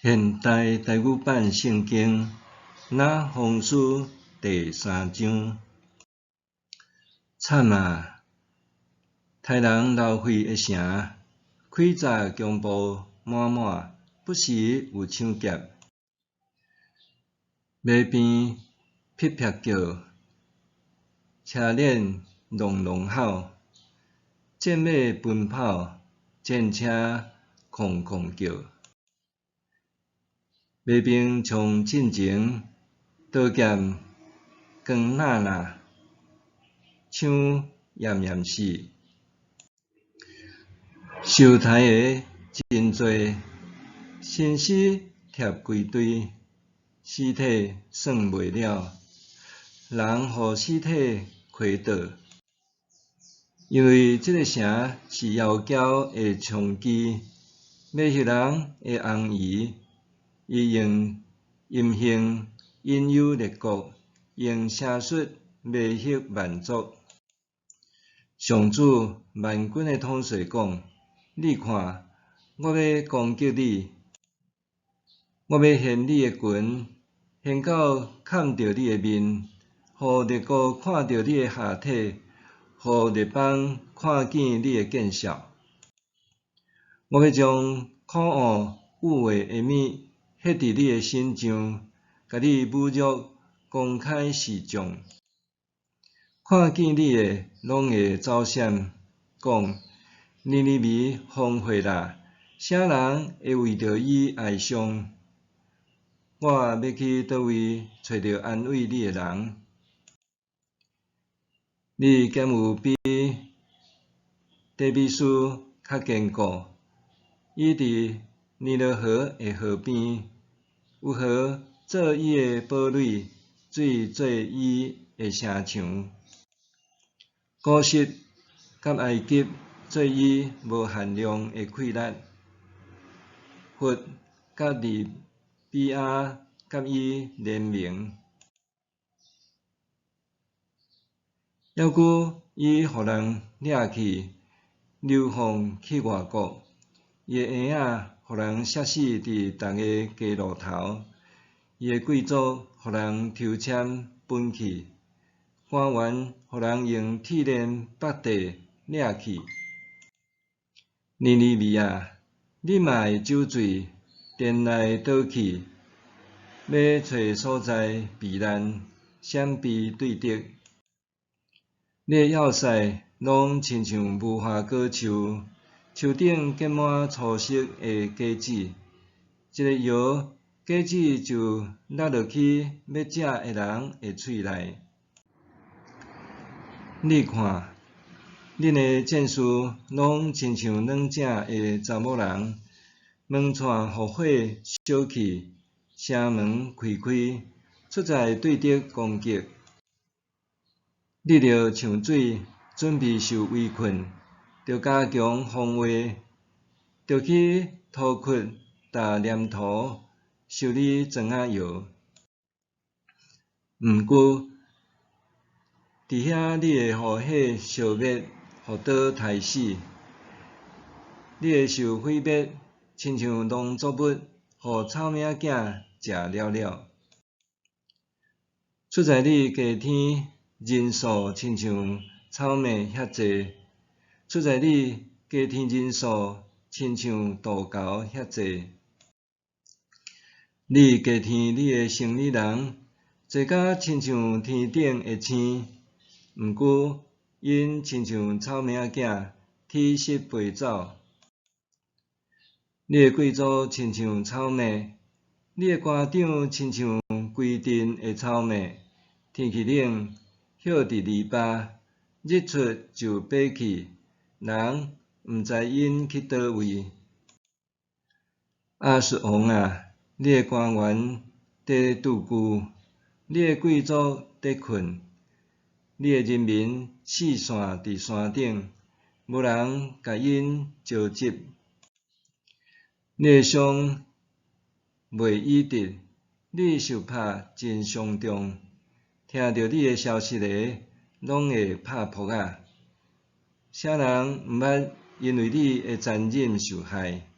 现代台语版圣经那封书第3章。惨啊！杀人流血的城，诡诈强暴满满，不时有抢劫。马边噼啪叫，车链隆隆吼，战马奔跑，战车哐哐叫。马兵冲进前，刀剑光呐呐，枪严严死。受害的真多，身尸贴规堆，尸体算袂了，人互尸体开倒。因为这个城是妖娇的娼妓，要迄人的红姨，伊用淫行引诱列国，用邪术迷惑万族。上主万军的统帅讲：你看，我要攻击你，我要掀你的裙，掀到看着你的面，互列国看着你的下体，互列邦看见你的见笑。我要将可恶污秽的物刻伫你的心上，甲你侮辱公开示众。看见你的，拢会走闪，讲：尼尼微荒废啦，啥人会为着伊哀伤？我要去倒位找着安慰你的人？你敢有比底比斯较坚固？伊伫尼罗河的河边，有河做伊的堡垒，水做伊的城墙。古实甲埃及做伊无限量的溃烂，佛甲利比亚甲伊联名，犹佮伊互人掠去，流放去外国。伊的婴仔互人杀死伫逐个街路头，伊的贵族互人抽签分去。官员互人用铁链绑地掠去。尼尼微啊，你嘛会酒醉，殿内倒去，要找所在避难，闪避对敌。你的要塞拢亲像无花果树，树顶结满粗色的果子，一个摇，果子就落落去要食的人的喙内。你看，恁的战士拢亲像软正的查某人，门窗互火烧去，城门开开，出在对敌攻击。你着上水，准备受围困，着加强防卫，着去涂窟搭黏土，修理砖仔窑。毋过，伫遐你会互火烧灭，互刀刣死。你会受毁灭，亲像农作物，互草蜢囝食了了。出在你家天，人数亲像草蜢遐济；出在你家天人数，亲像杜猴遐济。你家天你的生理人，济甲亲像天顶的星。毋过，因亲像草蜢囝，体色飞走。你的贵族亲像草蜢，你的官长亲像规阵的草蜢。天气冷，歇伫篱笆，日出就爬去，人毋知因去倒位。亚述王啊，你的官员伫拄久，你的贵族伫困。你的人民四散伫山顶，无人甲因招集。你的伤未医治，你受拍真伤重。听着你的消息的，拢会拍扑啊！啥人毋捌因为你的残忍受害？